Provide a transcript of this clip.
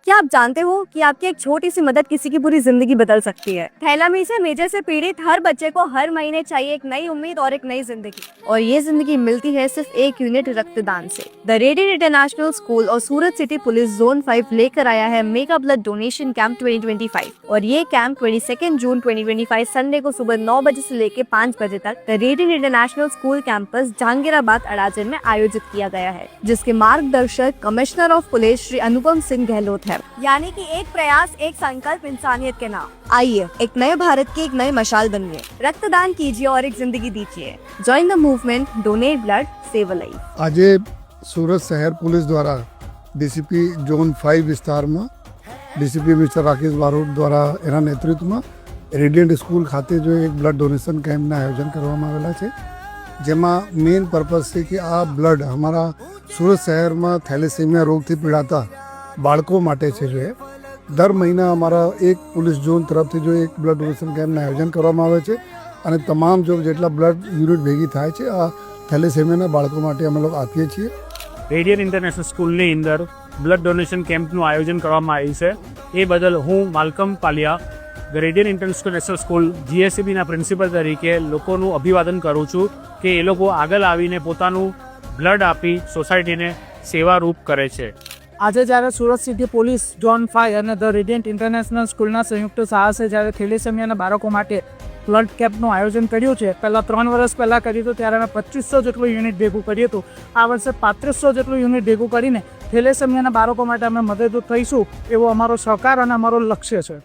क्या आप जानते हो कि आपकी एक छोटी सी मदद किसी की पूरी जिंदगी बदल सकती है। थैलामीशिया मेजर से पीड़ित हर बच्चे को हर महीने चाहिए एक नई उम्मीद और एक नई जिंदगी, और ये जिंदगी मिलती है सिर्फ एक यूनिट रक्तदान से। द रेडियंट इंटरनेशनल स्कूल और सूरत सिटी पुलिस जोन 5 लेकर आया है मेगा ब्लड डोनेशन कैंप 2025, और ये कैंप 22 जून 2025 संडे को सुबह 9 बजे से लेकर 5 बजे तक the radiant international school campus Jahangirabad Adajan में आयोजित किया गया है, जिसके मार्गदर्शक commissioner of police Shri Anupam Singh Gehlot है। यानी कि एक प्रयास, एक संकल्प, इंसानियत के नाम। आइए एक नए भारत की एक नई मशाल बनिए, रक्तदान कीजिए और एक जिंदगी दीजिए। Join the movement, donate blood, save a life. આજે સુરત શહેર પોલીસ દ્વારા ડીસીપી ઝોન 5 વિસ્તારમાં ડીસીપી મિસ્ટર રાકેશ બારોટ દ્વારા એના નેતૃત્વમાં રેડિયન્ટ સ્કૂલ ખાતે જો એક બ્લડ ડોનેશન કેમ્પના આયોજન કરવામાં આવેલા છે, જેમાં મેઇન પર્પઝ છે કે આ બ્લડ અમારા સુરત શહેરમાં થેલેસેમિયા રોગથી પીડાતા બાળકો માટે છે। જો દર મહિના અમારા એક પોલીસ ઝોન તરફથી જો એક બ્લડ ડોનેશન કેમ્પનું આયોજન કરવામાં આવે છે, અને તમામ જો જેટલા બ્લડ યુનિટ ભેગી થાય છે આ થેલેસેમિયાના બાળકો માટે અમે લોકો આપીએ છીએ। રેડિયન્ટ ઇન્ટરનેશનલ સ્કૂલની અંદર બ્લડ ડોનેશન કેમ્પનું આયોજન કરવામાં આવ્યું છે। એ બદલ હું Malcolm Palia Radiant International School જીએસસીબીના પ્રિન્સિપલ તરીકે લોકોનું અભિવાદન કરું છું કે એ લોકો આગળ આવીને પોતાનું બ્લડ આપી સોસાયટીને સેવારૂપ કરે છે। આજે જ્યારે સુરત સિટી પોલીસ ઝોન 5 અને ધ રેડિયન્ટ ઇન્ટરનેશનલ સ્કૂલના સંયુક્ત સાહસે જ્યારે થેલેસેમિયાના બાળકો માટે બ્લડ કેમ્પનું આયોજન કર્યું છે, પહેલાં 3 વર્ષ પહેલાં કર્યું હતું ત્યારે અમે 2500 જેટલું યુનિટ ભેગું કર્યું હતું। આ વર્ષે 3500 જેટલું યુનિટ ભેગું કરીને થેલેસેમિયાના બાળકો માટે અમે મદદરૂપ થઈશું એવો અમારો સહકાર અને અમારો લક્ષ્ય છે।